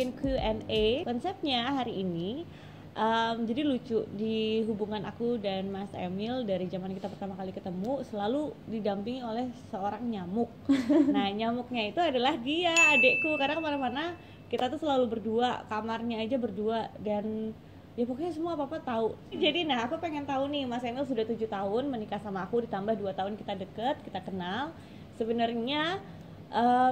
bikin Q&A. Konsepnya hari ini jadi lucu, di hubungan aku dan Mas Emil dari zaman kita pertama kali ketemu selalu didampingi oleh seorang nyamuk. Nah, nyamuknya itu adalah dia, adekku, karena kemana-mana kita tuh selalu berdua, kamarnya aja berdua, dan ya pokoknya semua apa-apa tahu. Jadi nah, aku pengen tahu nih, Mas Emil sudah 7 tahun menikah sama aku, ditambah 2 tahun kita deket, kita kenal. Sebenarnya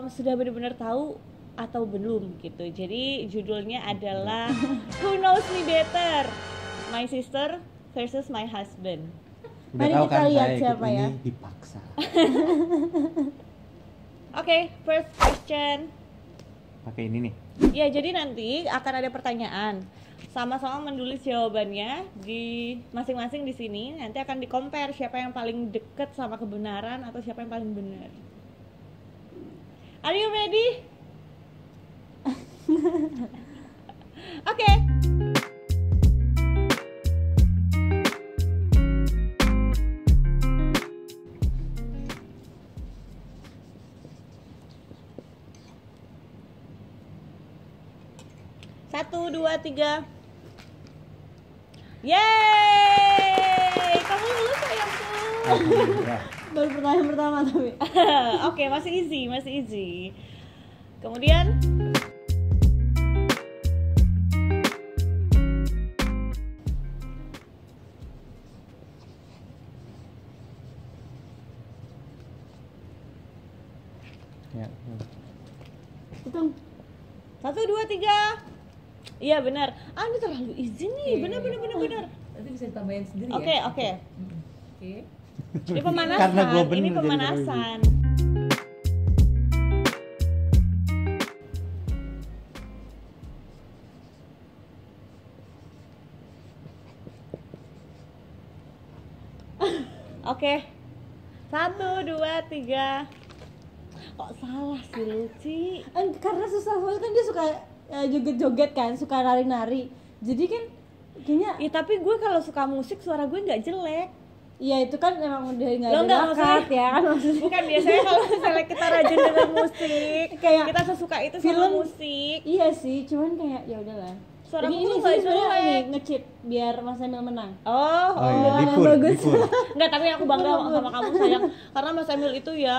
sudah benar-benar tahu atau belum gitu. Jadi judulnya adalah Who Knows Me Better, My Sister versus My Husband. Udah Mari tahu kita kan lihat saya siapa ikut ya. ini dipaksa. Oke, first question. Pakai ini nih. Ya, jadi nanti akan ada pertanyaan. Sama-sama menulis jawabannya di masing-masing di sini. Nanti akan di-compare siapa yang paling deket sama kebenaran atau siapa yang paling benar. Are you ready? Oke. Satu, dua, tiga. Yeay! Kamu lulus sayangku. Alhamdulillah. Baru pertanyaan pertama tapi. Oke, masih easy. Kemudian Ya. Hitung. 1, 2, 3. Iya benar. Ini terlalu easy nih. Benar. Nanti bisa ditambahin sendiri Oke. ya. Oke. Ini pemanasan. Karena gua bener Ini jadi pemanasan. Oke. 1, 2, 3. Kok salah sih Luci? Karena susah soalnya kan dia suka joget-joget kan, suka nari-nari. Jadi kan kayaknya Ya tapi gue kalau suka musik suara gue nggak jelek. ya itu kan emang udah nggak Lo ada nggak, bakat maksudnya- ya kan maksudnya. Bukan, biasanya kalau misalnya kita rajin dengan musik, Kayak kita sesuka itu sama film. musik. Iya sih, cuman kayak ya udahlah. Suara ini gue sih nggak sebenarnya jelek. ini nge-cheat biar Mas Emil menang. Oh, Oh iya, yang dipur. bagus. Enggak, tapi aku bangga sama kamu sayang, karena Mas Emil itu ya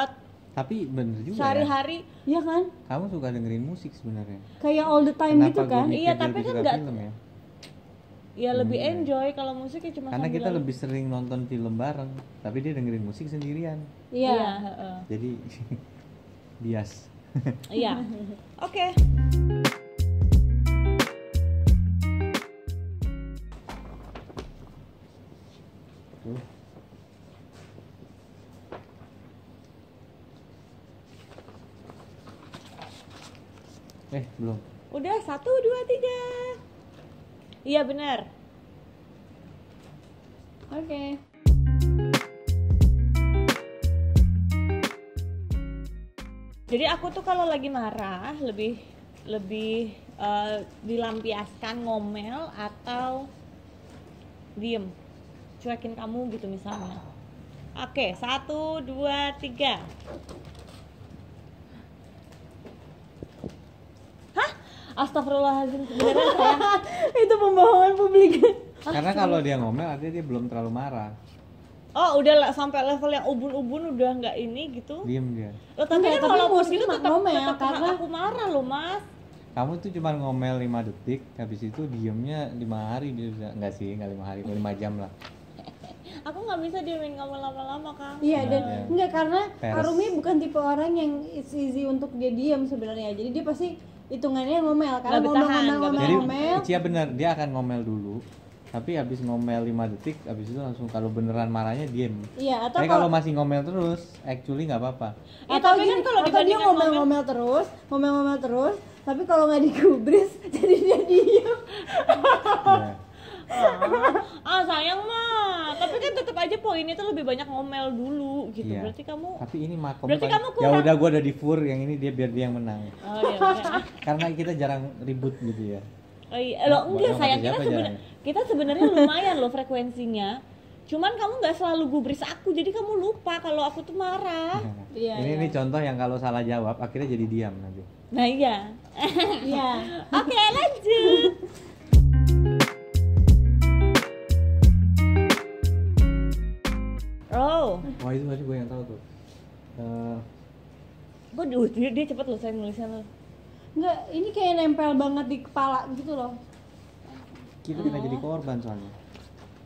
Tapi bener juga ya. sehari-hari. Iya kan? Kamu suka dengerin musik sebenarnya. Kayak all the time gitu Kenapa kan? gue mikir Iya, dia tapi lebih kan suka nggak- film ya? Ya lebih Iya. enjoy kalau musiknya cuma Karena kita sambilan. lebih sering nonton film bareng, tapi dia dengerin musik sendirian. Iya, Iya. heeh. Jadi bias. Iya. Oke. Tuh. Belum. Udah 1, 2, 3. Iya benar. Oke. Jadi aku tuh kalau lagi marah lebih dilampiaskan ngomel atau diem, cuekin kamu gitu misalnya. Oke, 1, 2, 3. Hah? Astagfirullahaladzim, beneran sayang. Itu pembohongan publik. Karena kalau dia ngomel artinya dia belum terlalu marah. Oh udah sampai level yang ubun-ubun udah nggak ini gitu. Diem dia. Loh, tapi Enggak, kan tapi walaupun mostly gitu mah tetap ngomel, tetap karena- aku marah loh mas. Kamu tuh cuma ngomel 5 detik, habis itu diemnya 5 hari dia bisa. Enggak sih, enggak 5 hari, 5 jam lah. Aku nggak bisa diemin kamu lama-lama Kang. Iya dan Iya. enggak karena Peres. Arumi bukan tipe orang yang it's easy untuk dia diam sebenarnya. Jadi dia pasti hitungannya ngomel karena Nggak bertahan, nggak Jadi ngomel. Cia bener, dia akan ngomel dulu. Tapi habis ngomel 5 detik, habis itu langsung kalau beneran marahnya diem. Iya, atau Tapi kalau masih ngomel terus, actually nggak apa-apa. Ya, atau tapi gini, kan kalau atau dia dibandingkan ngomel-ngomel terus, ngomel-ngomel terus, tapi kalau nggak digubris jadi dia diam. Ya. Sayang mah. Tapi kan tetap aja poinnya tuh lebih banyak ngomel dulu gitu. Iya. Berarti kamu Tapi ini makom Berarti kamu ya kurang- udah gua udah di fur, yang ini dia biar dia yang menang. Oh iya. Oke. Karena kita jarang ribut gitu ya. Oh iya, loh enggak Yang sayang, kata siapa kita jarang? sebenarnya lumayan loh frekuensinya. Cuman kamu nggak selalu gubris aku, jadi kamu lupa kalau aku tuh marah. Iya, ini iya. contoh yang kalau salah jawab akhirnya jadi diam nanti. Nah iya. Iya. Oke, lanjut. Oh, Wah itu tadi gue yang tahu tuh. dia cepet loh saya nulisnya loh. Enggak, ini kayak nempel banget di kepala gitu loh. Kita tidak jadi korban soalnya.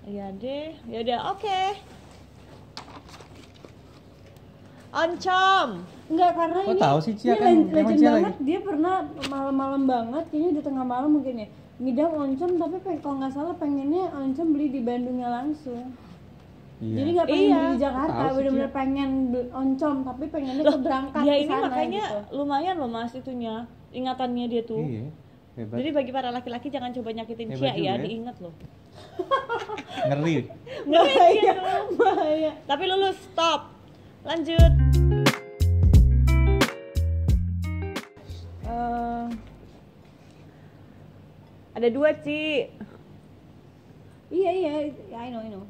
Iya deh, ya udah oke. Oncom. Enggak, karena Kok ini tahu sih, Cia? ini Kan emang legend Cia banget. Dia pernah malam-malam banget, kayaknya di tengah malam mungkin ya, ngidam oncom, tapi kalau nggak salah pengennya oncom beli di Bandungnya langsung. Iya. Jadi nggak pengen Iya. beli di Jakarta, Tahu sih, bener-bener Cia. pengen beli oncom, tapi pengennya Loh, tuh berangkat dia ke ini sana makanya gitu. lumayan loh Mas itunya, ingatannya dia tuh. Iya. Hebat. Jadi bagi para laki-laki jangan coba nyakitin Hebat Cia juga ya, ya. diingat loh. Ngeri. Bahaya, bahaya. Tapi lulus, stop. Lanjut. Ada 2, Ci. Iya, I know.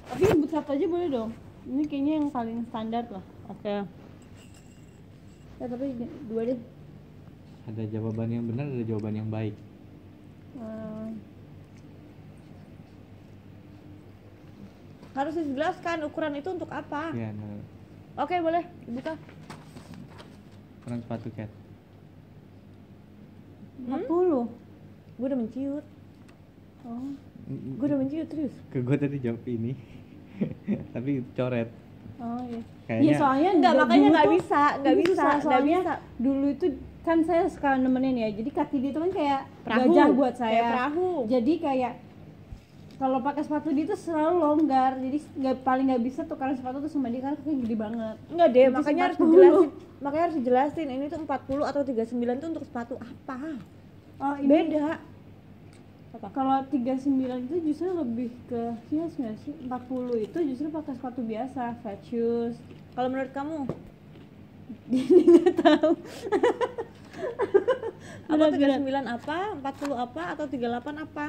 Tapi sebut satu aja boleh dong. Ini kayaknya yang paling standar lah. Oke. Ya tapi 2 deh. Ada jawaban yang benar, ada jawaban yang baik. Harus dijelaskan ukuran itu untuk apa. Iya, nah, Oke, boleh dibuka. ukuran sepatu cat. 40. Gue udah menciut. Oh. Gue udah menciut terus. Ke gue tadi jawab ini. Tapi coret. Oh iya. Kayaknya- Iya, soalnya Enggak, dulu makanya nggak tuh bisa, nggak susah, bisa, nggak soalnya bisa. dulu itu kan saya suka nemenin ya. Jadi kaki dia itu kan kayak Perahu. gajah buat saya. Kayak perahu. Jadi kayak kalau pakai sepatu dia tuh selalu longgar. Jadi paling nggak bisa tukeran sepatu tuh sama dia karena kakinya gede banget. Enggak deh, Itu makanya harus 40. dijelasin. Makanya harus dijelasin ini tuh 40 atau 39 tuh untuk sepatu apa? Oh, ini Beda. Apa? kalau 39 itu justru lebih ke heels nggak sih? 40 itu justru pakai sepatu biasa, flat shoes. Kalau menurut kamu? Nggak tahu. Apa Berat-berat. 39 apa? 40 apa? Atau 38 apa?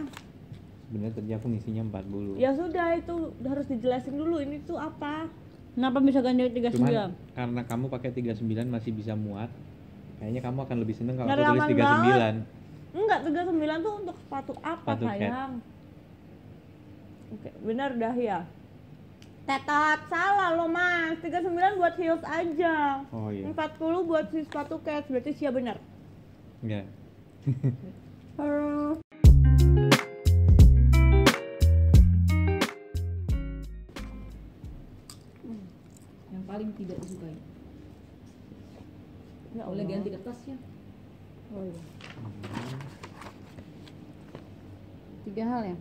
Sebenarnya tadi aku ngisinya 40. Ya sudah, itu harus dijelasin dulu ini tuh apa. Kenapa bisa ganti 39? Cuman karena kamu pakai 39 masih bisa muat. Kayaknya kamu akan lebih seneng kalau Nggak aku tulis nyaman 39. Enggak, 39 tuh untuk sepatu apa, Sepatu cat. sayang? Oke, benar dah ya. Tetot, salah lo Mas. 39 buat heels aja. Oh iya. 40 buat si sepatu cat, berarti Cia benar. Iya. Yang paling tidak disukai. Ya Boleh ganti kertasnya. Oh iya. 3 hal ya?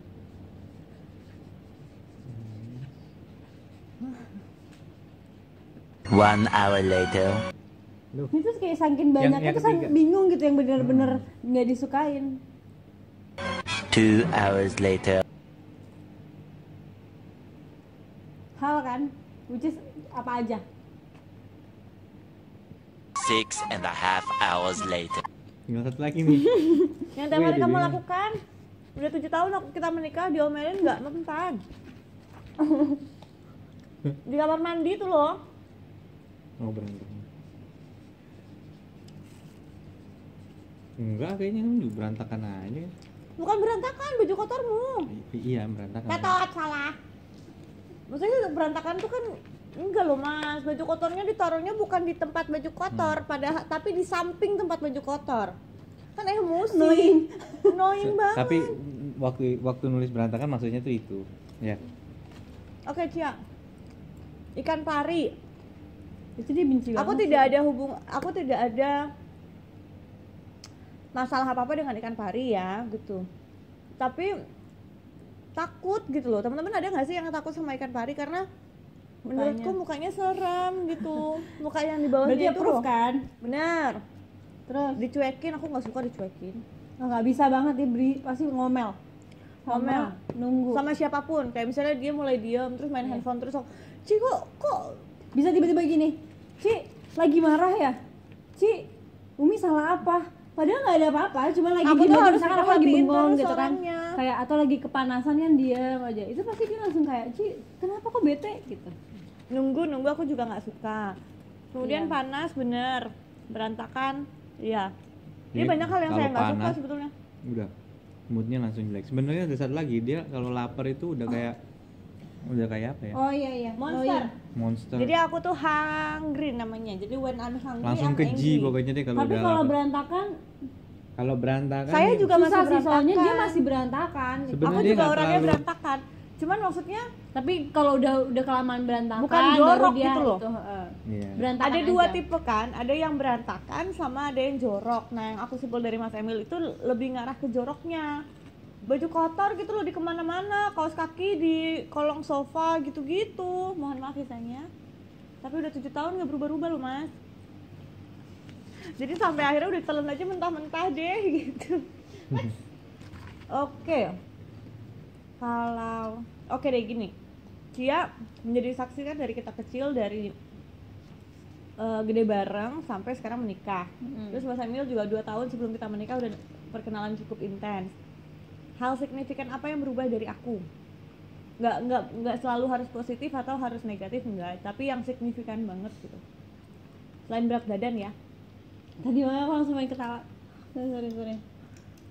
One hour later. Ini tuh kayak saking banyaknya yang tuh saya ketiga. bingung gitu yang bener-bener nggak disukain. 2 hours later. Hal kan, which is apa aja? 6.5 hours later. Tinggal satu lagi nih. Yang tiap hari Wih, kamu jadi- lakukan. Udah 7 tahun kita menikah, diomelin nggak mempan. Di kamar mandi tuh loh. Oh berantem. Enggak, kayaknya lu berantakan aja. Bukan berantakan, baju kotormu. Iya, berantakan. Tetot, salah. Maksudnya berantakan tuh kan enggak loh Mas, baju kotornya ditaruhnya bukan di tempat baju kotor, tapi di samping tempat baju kotor. Kan emosi. Annoying banget. Tapi waktu nulis berantakan maksudnya tuh itu. Ya. Oke, Cia. Ikan pari. Itu dia benci banget. Aku tidak ada masalah apa-apa dengan ikan pari ya, gitu. Tapi takut gitu loh. Teman-teman ada nggak sih yang takut sama ikan pari karena menurutku mukanya serem gitu. Muka yang di bawahnya Berarti itu approve loh. kan? Bener. Terus Dicuekin, aku nggak suka dicuekin. nggak bisa banget dia pasti ngomel. Ngomel. Nunggu. Sama siapapun. Kayak misalnya dia mulai diem terus main handphone terus, Ci kok Bisa tiba-tiba gini, Ci lagi marah ya? Ci, Umi salah apa? padahal nggak ada apa-apa, cuma lagi Aku di tuh harus misalkan aku lagi perhatiin bengong terus gitu kan, orangnya. kayak atau lagi kepanasan kan diam aja, itu pasti dia langsung kayak Ci kenapa kok bete gitu. Nunggu aku juga nggak suka. Kemudian Iya. panas bener, berantakan, iya. Ini Dia banyak hal yang kalau saya nggak suka panas, sebetulnya. udah moodnya langsung jelek. Sebenarnya ada satu lagi, dia kalau lapar itu udah kayak apa ya? Oh iya. Monster. Monster. Jadi aku tuh hungry namanya. Jadi when I'm hungry, Langsung I'm keji angry. pokoknya deh kalau Tapi udah kalau lapar. berantakan Kalau berantakan Saya ya juga masih susah sih, soalnya dia berantakan. masih berantakan. Sebenarnya Aku dia juga nggak orangnya terlalu- berantakan. Cuman maksudnya Tapi kalau udah kelamaan berantakan, Bukan baru jorok dia gitu loh. itu, heeh. Iya. Berantakan ada dua aja. tipe kan, ada yang berantakan sama ada yang jorok. Nah yang aku simpul dari Mas Emil itu lebih ngarah ke joroknya. Baju kotor gitu loh di kemana-mana, kaos kaki di kolong sofa gitu-gitu. Mohon maaf ya sayangnya. Tapi udah 7 tahun nggak berubah-ubah loh Mas. Jadi sampai akhirnya udah telan aja mentah-mentah deh gitu. Oke. Kalau oke deh gini. Dia menjadi saksi kan dari kita kecil, dari gede bareng sampai sekarang menikah. Terus Mas Emil juga 2 tahun sebelum kita menikah udah perkenalan cukup intens. Hal signifikan apa yang berubah dari aku? Nggak selalu harus positif atau harus negatif, enggak, tapi yang signifikan banget gitu. Selain berat badan ya. Tadi aku langsung main ketawa. Sorry.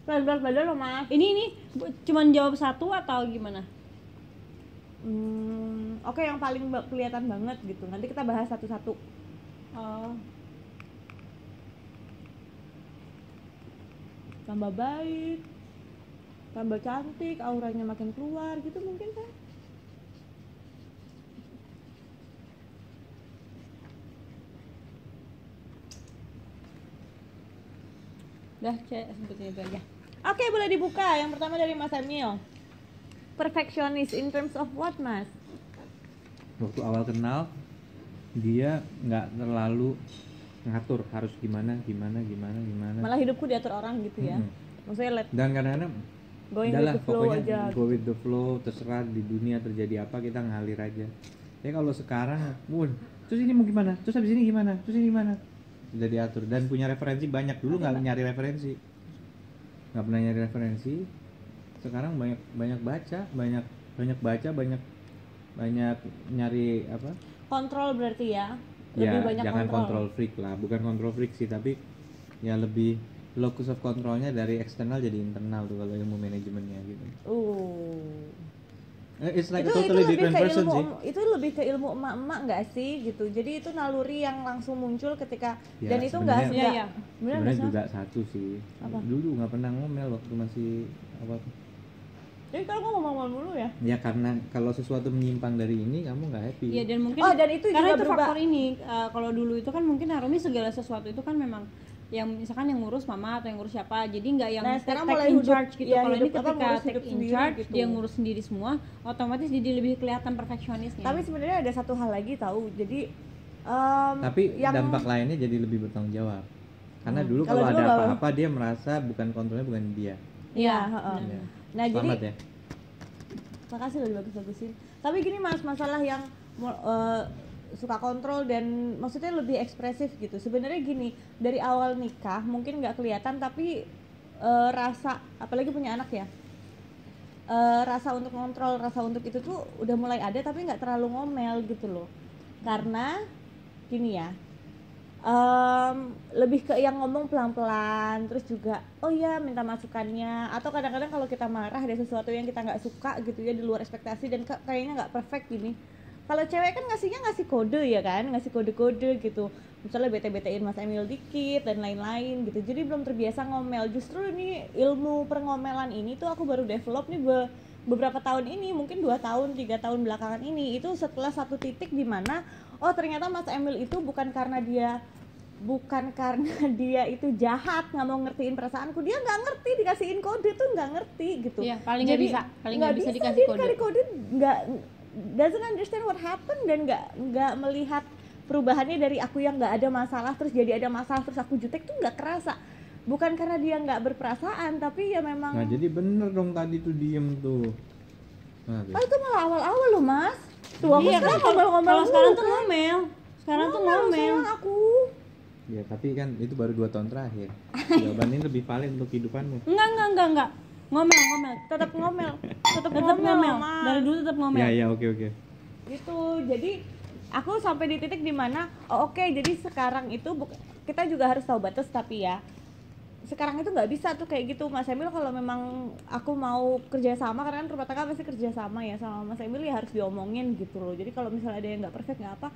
Selain berat badan loh Mas. Ini cuman jawab satu atau gimana? Oke, yang paling kelihatan banget gitu. Nanti kita bahas satu-satu. Oh, Tambah baik, tambah cantik, auranya makin keluar gitu mungkin kan? udah Cek, sebutin itu aja. Oke, boleh dibuka. Yang pertama dari Mas Emil. Perfectionist in terms of what, Mas? Waktu awal kenal dia nggak terlalu ngatur harus gimana. Malah hidupku diatur orang gitu ya. Maksudnya Dan kadang-kadang going udahlah, with the flow pokoknya aja. go with the flow, terserah di dunia terjadi apa kita ngalir aja. Ya kalau sekarang, terus ini mau gimana? Terus habis ini gimana? Terus ini gimana? Udah diatur dan punya referensi banyak. Dulu nggak nyari referensi, nggak pernah nyari referensi. Sekarang banyak baca, banyak nyari apa? Kontrol berarti ya. Ya Lebih banyak jangan kontrol. control freak lah, bukan control freak sih, tapi ya lebih locus of controlnya dari eksternal jadi internal tuh kalau ilmu manajemennya gitu. It's like a totally lebih different ke person ilmu, sih. itu lebih ke ilmu emak-emak nggak sih gitu. Jadi itu naluri yang langsung muncul ketika Ya, dan itu nggak sebenarnya- Iya. bener Sebenarnya nggak sih? juga satu sih. Apa? Dulu nggak pernah ngomel waktu masih awal. Jadi kalau gue ngomong dulu ya. Ya karena kalau sesuatu menyimpang dari ini kamu nggak happy. Iya, dan mungkin Oh, dan itu karena juga itu berubah. faktor ini, kalau dulu itu kan mungkin Harumi segala sesuatu itu kan memang yang misalkan yang ngurus mama atau yang ngurus siapa, jadi nggak yang Nah, sekarang take mulai in hidup- charge gitu. ya, Kalau ini hidup apa, ketika ngurus take hidup in sendiri charge gitu. dia ngurus sendiri semua, otomatis jadi lebih kelihatan perfeksionisnya. Tapi sebenarnya ada satu hal lagi tahu. Jadi Tapi yang dampak lainnya jadi lebih bertanggung jawab. Karena dulu Kalau kalau dulu ada nggak- apa-apa dia merasa bukan kontrolnya bukan dia. Iya, benar. Ya. Nah, jadi Selamat ya. makasih loh dibagus-bagusin. Tapi gini Mas, masalah yang suka kontrol dan maksudnya lebih ekspresif gitu. Sebenarnya gini, dari awal nikah mungkin nggak kelihatan tapi rasa, apalagi punya anak ya, rasa untuk kontrol, rasa untuk itu tuh udah mulai ada tapi nggak terlalu ngomel gitu loh. Karena gini ya, lebih ke yang ngomong pelan-pelan, terus juga oh ya minta masukannya, atau kadang-kadang kalau kita marah ada sesuatu yang kita nggak suka gitu ya di luar ekspektasi dan kayaknya nggak perfect gini. Kalau cewek kan ngasih kode ya kan, ngasih kode-kode gitu, misalnya bete-betein Mas Emil dikit dan lain-lain gitu. Jadi belum terbiasa ngomel. Justru ini ilmu pengomelan ini tuh aku baru develop nih beberapa tahun ini, mungkin 2 tahun 3 tahun belakangan ini. Itu setelah satu titik di mana oh ternyata Mas Emil itu bukan karena dia itu jahat nggak mau ngertiin perasaanku, dia nggak ngerti, dikasihin kode tuh nggak ngerti gitu. Iya, paling nggak Jadi, bisa, paling nggak nggak bisa dikasih dia kode. dikasih kode, nggak doesn't understand what happened dan nggak melihat perubahannya dari aku yang nggak ada masalah terus jadi ada masalah terus aku jutek tuh nggak kerasa. Bukan karena dia nggak berperasaan, tapi ya memang. Nah jadi bener dong tadi tuh diem tuh. Nah, Oh, itu malah awal-awal loh Mas. Tuh aku Iya, sekarang kalau ngomel-ngomel sekarang mulu, tuh kan. ngomel. Sekarang tuh Ngomel ngomel. sama aku. Ya tapi kan itu baru 2 tahun terakhir. Jawaban ini lebih valid untuk kehidupanmu. Enggak. Ngomel. Tetap ngomel. Tetap ngomel. Mas. Dari dulu tetap ngomel. Ya oke. Gitu. Jadi aku sampai di titik dimana oke, jadi sekarang itu kita juga harus tahu batas, tapi ya sekarang itu nggak bisa tuh kayak gitu Mas Emil. Kalau memang aku mau kerja sama, karena kan rumah tangga pasti kerja sama ya sama Mas Emil, ya harus diomongin gitu loh. Jadi kalau misalnya ada yang nggak perfect nggak apa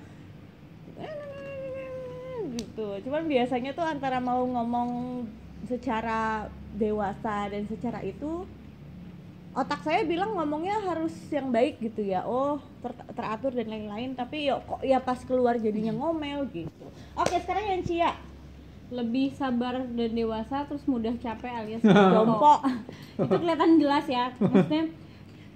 gitu. Cuman biasanya tuh antara mau ngomong secara dewasa dan secara itu, otak saya bilang ngomongnya harus yang baik gitu ya, teratur dan lain-lain, tapi kok ya pas keluar jadinya ngomel gitu. Oke, sekarang yang Cia. Lebih sabar dan dewasa, terus mudah capek alias Jompo. Itu kelihatan jelas ya, maksudnya.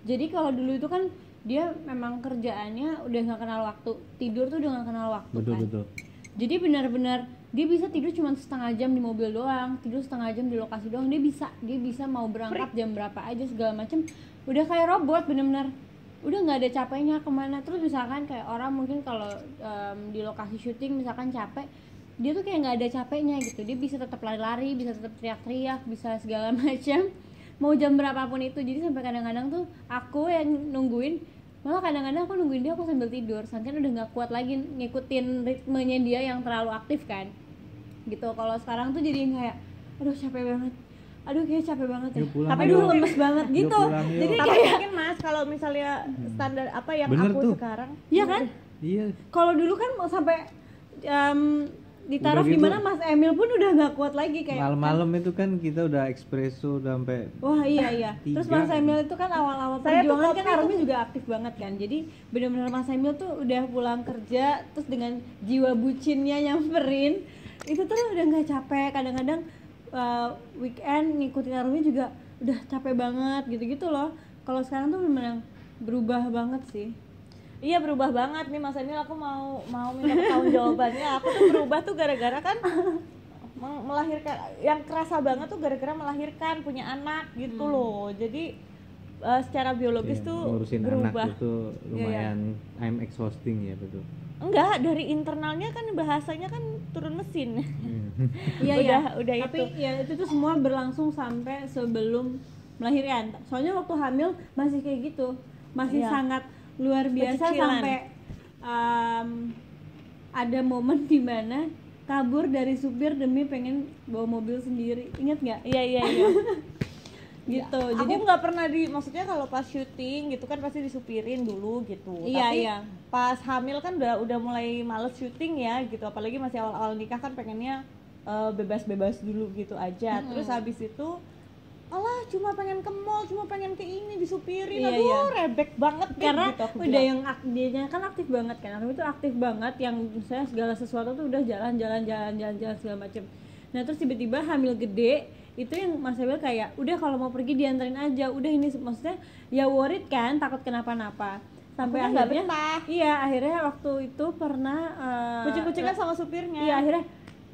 Jadi kalau dulu itu kan dia memang kerjaannya udah nggak kenal waktu, tidur tuh udah nggak kenal waktu. Betul. Jadi benar-benar dia bisa tidur cuma setengah jam di mobil doang, tidur setengah jam di lokasi doang. Dia bisa mau berangkat jam berapa aja segala macem, udah kayak robot, benar-benar udah nggak ada capeknya kemana. Terus misalkan kayak orang mungkin kalau di lokasi syuting misalkan capek, dia tuh kayak nggak ada capeknya gitu. Dia bisa tetap lari-lari, bisa tetap teriak-teriak, bisa segala macam, mau jam berapapun itu. Jadi sampai kadang-kadang tuh aku yang nungguin, malah kadang-kadang aku nungguin dia, aku sambil tidur, saking udah nggak kuat lagi ngikutin ritmenya dia yang terlalu aktif kan gitu. Kalau sekarang tuh jadi kayak aduh capek banget, kayak capek banget ya, tapi dulu lemes banget gitu. Jadi kayak mungkin Mas kalau misalnya standar apa yang Bener aku tuh. sekarang, iya kan, Iya. kalau dulu kan mau sampai ditaruh Udah gitu, gimana Mas Emil pun udah nggak kuat lagi kayak malam-malam itu kan kita udah espresso udah sampai wah iya. Terus Mas Emil itu kan awal-awal Saya tuh perjuangan kan kopi Arumi juga aktif banget kan. Jadi benar-benar Mas Emil tuh udah pulang kerja terus dengan jiwa bucinnya nyamperin. Itu tuh udah nggak capek. Kadang-kadang weekend ngikutin Arumi juga udah capek banget gitu-gitu loh. Kalau sekarang tuh benar-benar berubah banget sih. iya berubah banget nih Mas Emil. Aku mau minta pertanggungjawabannya. Aku tuh berubah tuh gara-gara kan melahirkan, yang kerasa banget tuh gara-gara melahirkan, punya anak gitu loh. Jadi secara biologis Iya, tuh ngurusin berubah. anak itu lumayan I'm exhausting ya betul. Enggak, dari internalnya kan bahasanya kan turun mesin. Iya udah tapi itu. ya itu tuh semua berlangsung sampai sebelum melahirkan. Soalnya waktu hamil masih kayak gitu, masih Iya. sangat luar biasa. Pecicilan. Sampai ada momen dimana kabur dari supir demi pengen bawa mobil sendiri, ingat nggak? Iya. Gitu. Aku Jadi nggak pernah maksudnya kalau pas syuting gitu kan pasti disupirin dulu gitu. Iya, Tapi iya. pas hamil kan udah mulai males syuting ya gitu. Apalagi masih awal-awal nikah kan pengennya bebas-bebas dulu gitu aja. Terus habis itu alah cuma pengen ke mall, cuma pengen ke ini disupirin. Iya, Aduh iya. rebek banget deh, karena gitu aku udah bilang. yang dianya kan aktif banget kan, aku itu aktif banget yang saya segala sesuatu tuh udah jalan segala macem. Nah terus tiba-tiba hamil gede, itu yang Mas Emil kayak udah kalau mau pergi dianterin aja, udah ini maksudnya ya worried kan, takut kenapa-napa. Sampai Akunya nggak akhirnya betah. iya akhirnya waktu itu pernah Kucing-kucingan sama supirnya. iya akhirnya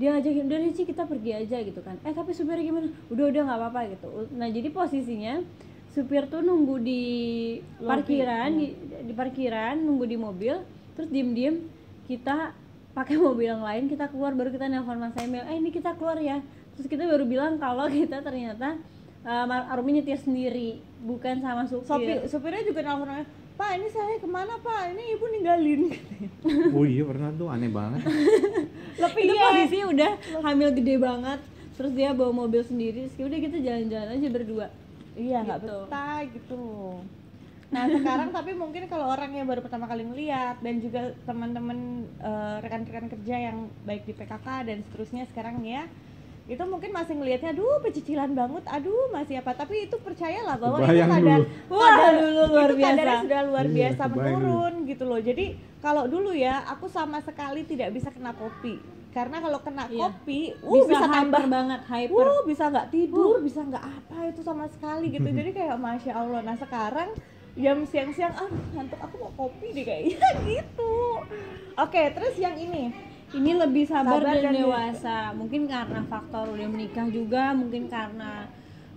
dia ngajakin udah Cici kita pergi aja gitu kan, tapi supirnya gimana, udah nggak apa-apa gitu. Nah jadi posisinya supir tuh nunggu di parkiran, di parkiran nunggu di mobil, terus diem kita pakai mobil yang lain, kita keluar baru kita nelpon Mas Emil, ini kita keluar ya. Terus kita baru bilang kalau kita ternyata Arumi nyetir sendiri, bukan sama supir. Supirnya juga nelfon, Pak ini saya kemana Pak, ini ibu ninggalin. Oh iya pernah tuh, aneh banget. Lebih Itu posisi udah hamil gede banget, terus dia bawa mobil sendiri, terus udah kita jalan-jalan aja berdua. Iya nggak Gitu. betah gitu. Nah sekarang tapi mungkin kalau orang yang baru pertama kali ngeliat dan juga teman-teman rekan-rekan kerja yang baik di PKK dan seterusnya sekarang ya, itu mungkin masih ngelihatnya aduh pecicilan banget, aduh masih apa, tapi itu percayalah bahwa Kebayang itu kadar dulu. Luar itu kadarnya biasa. sudah luar Iya, biasa kebayang menurun gitu loh. Jadi kalau dulu ya aku sama sekali tidak bisa kena kopi, karena kalau kena Iya. kopi Bisa tambah hyper banget, hyper. bisa nggak tidur, bisa nggak apa itu sama sekali gitu. Jadi kayak masya Allah. Nah sekarang jam siang-siang, ngantuk, aku mau kopi deh kayaknya gitu. Oke, terus yang ini Lebih sabar Sabar dan dan dewasa. Mungkin karena faktor udah menikah juga, mungkin karena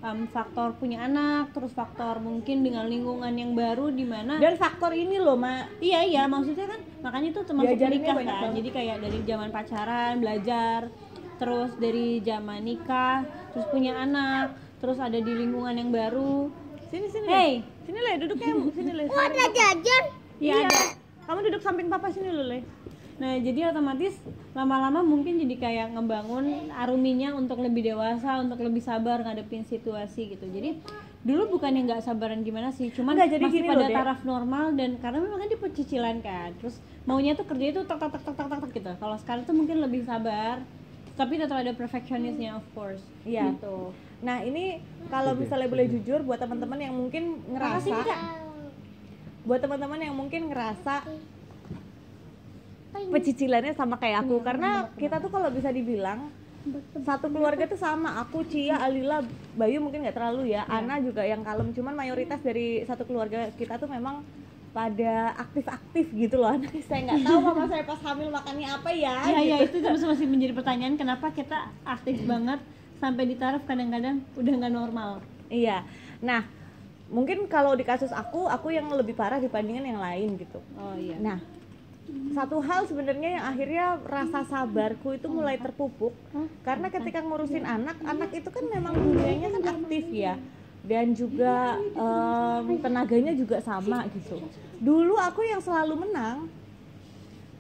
faktor punya anak, terus faktor mungkin dengan lingkungan yang baru di mana Dan faktor ini loh, iya maksudnya kan makanya itu termasuk Diajarinnya nikah banyak kan. banget. Jadi kayak dari zaman pacaran belajar, terus dari zaman nikah, terus punya anak, terus ada di lingkungan yang baru. Sini Hey, sini Le, duduknya sini Le. Oh, ada jajan. iya ada. Kamu duduk samping papa sini lo Le. Nah, jadi otomatis lama-lama mungkin jadi kayak ngebangun Aruminya untuk lebih dewasa, untuk lebih sabar ngadepin situasi gitu. Jadi dulu bukannya nggak sabaran gimana sih, cuman Nggak, jadi masih gini pada loh, Dek. taraf normal dan karena memang kan dia pecicilan kan. Terus maunya tuh kerja itu tak gitu. Kalau sekarang tuh mungkin lebih sabar, tapi tetap ada perfectionistnya of course. Iya. Gitu. Nah, ini kalau misalnya boleh jujur buat teman-teman yang mungkin ngerasa buat teman-teman yang mungkin ngerasa pecicilannya sama kayak aku, karena kita tuh kalau bisa dibilang satu keluarga tuh sama, aku, Cia, Alila, Bayu mungkin nggak terlalu ya, Ana juga yang kalem, cuman mayoritas dari satu keluarga kita tuh memang pada aktif-aktif gitu loh. Anaknya saya nggak tahu mama saya pas hamil makannya apa ya. Iya gitu. itu terus masih menjadi pertanyaan kenapa kita aktif banget sampai di taraf kadang-kadang udah nggak normal. Iya. Nah, mungkin kalau di kasus aku yang lebih parah dibandingkan yang lain gitu. Oh iya. Nah, satu hal sebenarnya yang akhirnya rasa sabarku itu mulai terpupuk karena ketika ngurusin anak itu kan memang dunianya kan aktif ya, dan juga tenaganya juga sama gitu. Dulu aku yang selalu menang,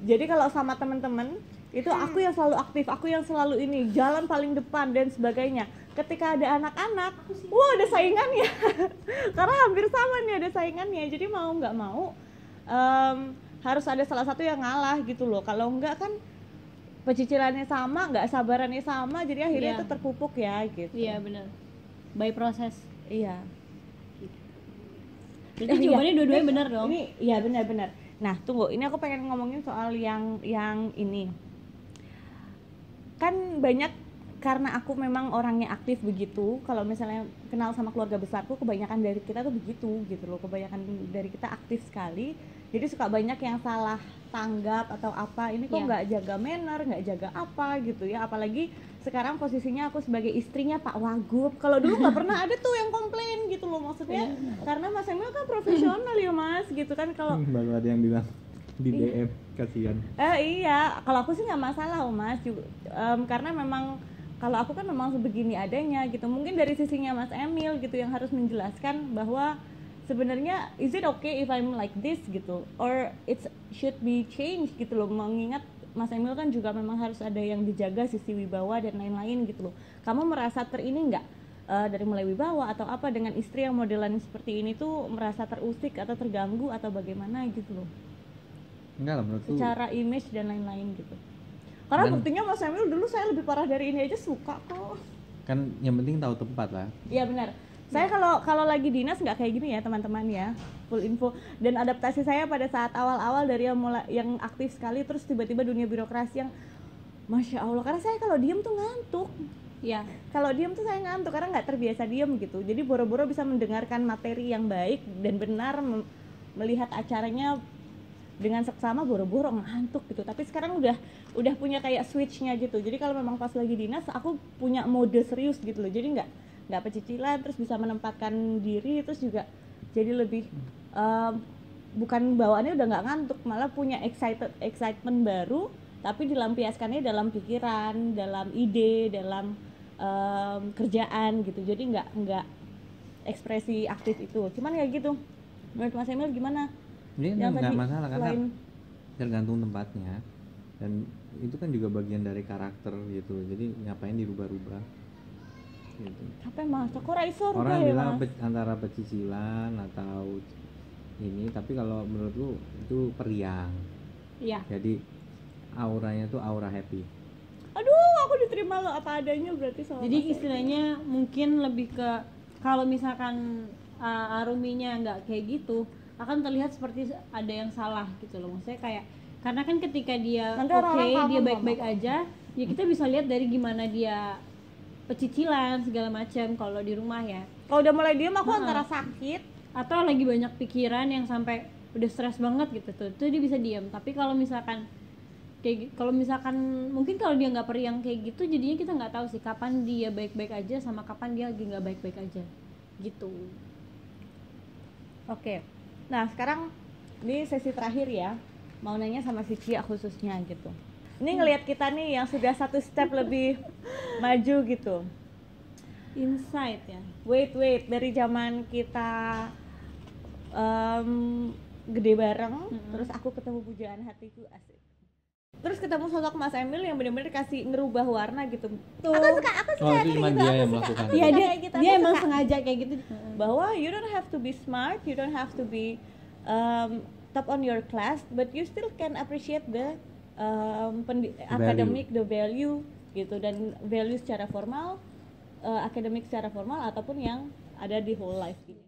jadi kalau sama temen-temen itu aku yang selalu aktif, aku yang selalu ini jalan paling depan dan sebagainya. Ketika ada anak-anak, wah ada saingannya karena hampir sama nih ada saingannya, jadi mau nggak mau harus ada salah satu yang ngalah gitu loh. Kalau enggak kan pecicilannya sama, nggak sabarannya sama, jadi akhirnya Iya. itu terpupuk ya gitu. Iya benar. By proses. Iya. Berarti jawabannya dua-duanya benar dong. Ini iya benar-benar. Nah tunggu, ini aku pengen ngomongin soal yang ini. Kan banyak, karena aku memang orangnya aktif begitu. Kalau misalnya kenal sama keluarga besarku, kebanyakan dari kita tuh begitu gitu loh. Kebanyakan dari kita aktif sekali. Jadi suka banyak yang salah tanggap atau apa. Ini kok Iya. nggak jaga manner, nggak jaga apa gitu ya. Apalagi sekarang posisinya aku sebagai istrinya Pak Wagub. Kalau dulu nggak pernah ada tuh yang komplain gitu loh, maksudnya. Karena Mas Emil kan profesional ya Mas, gitu kan. Kalau Baru ada yang bilang di DM kasihan. iya, kalau aku sih nggak masalah Mas, karena memang kalau aku kan memang sebegini adanya gitu. Mungkin dari sisinya Mas Emil gitu yang harus menjelaskan bahwa sebenarnya is it okay if I'm like this gitu, or it should be changed gitu loh. Mengingat Mas Emil kan juga memang harus ada yang dijaga sisi wibawa dan lain-lain gitu loh. Kamu merasa ini nggak dari mulai wibawa atau apa dengan istri yang modelan seperti ini tuh merasa terusik atau terganggu atau bagaimana gitu loh? Enggak lah, menurutku Secara image dan lain-lain gitu. Karena Dan- buktinya Mas Emil dulu saya lebih parah dari ini aja suka kok. kan yang penting tahu tempat lah. Iya benar. Saya kalau lagi dinas nggak kayak gini ya teman-teman ya, full info. Dan adaptasi saya pada saat awal-awal dari yang aktif sekali, terus tiba-tiba dunia birokrasi yang Masya Allah, karena saya kalau diem tuh ngantuk. Iya. Kalau diem tuh saya ngantuk karena nggak terbiasa diem gitu. Jadi boro-boro bisa mendengarkan materi yang baik dan benar, melihat acaranya dengan seksama, boro-boro ngantuk gitu. Tapi sekarang udah punya kayak switchnya gitu. Jadi kalau memang pas lagi dinas aku punya mode serius gitu loh. Jadi nggak pecicilan, terus bisa menempatkan diri, terus juga jadi lebih bukan bawaannya udah nggak ngantuk, malah punya excitement baru, tapi dilampiaskannya dalam pikiran, dalam ide, dalam kerjaan gitu. Jadi nggak ekspresi aktif itu. Cuman kayak gitu. Menurut Mas Emil gimana? Ini Yang nggak tadi masalah karena selain tergantung tempatnya, dan itu kan juga bagian dari karakter gitu. Jadi ngapain dirubah-rubah gitu. apa Mas? Kok raiso rubah Orang ya bilang Mas? antara pecicilan atau ini, tapi kalau menurutku itu periang. Iya. Jadi auranya tuh aura happy. Aduh, aku diterima lo apa adanya berarti sama Jadi Mas Emil. istilahnya mungkin lebih ke kalau misalkan Aruminya nggak kayak gitu akan terlihat seperti ada yang salah gitu loh. Maksudnya kayak karena kan ketika dia Nanti orang-orang oke, paham, dia Mama. baik-baik aja, ya kita bisa lihat dari gimana dia pecicilan segala macam kalau di rumah ya. Kalau udah mulai diem aku Heeh. antara sakit. Atau lagi banyak pikiran yang sampai udah stres banget gitu tuh dia bisa diam. Tapi kalau misalkan kalau misalkan mungkin kalau dia nggak periang kayak gitu, jadinya kita nggak tahu sih kapan dia baik-baik aja sama kapan dia lagi nggak baik-baik aja gitu. Oke. Nah, sekarang ini sesi terakhir ya. Mau nanya sama si Cia khususnya gitu. Ini ngelihat kita nih yang sudah satu step lebih maju gitu. Insight ya. Wait, dari zaman kita gede bareng, terus aku ketemu pujaan hatiku, asik. Terus ketemu sosok Mas Emil yang benar-benar kasih ngerubah warna gitu. Tuh. Aku suka Oh, itu cuma gitu, dia aku yang suka. melakukan. Iya, Suka dia kayak gitu, dia aku emang suka. sengaja kayak gitu. Bahwa you don't have to be smart, you don't have to be top on your class, but you still can appreciate the academic, the value gitu, dan value secara formal, akademik secara formal ataupun yang ada di whole life gitu.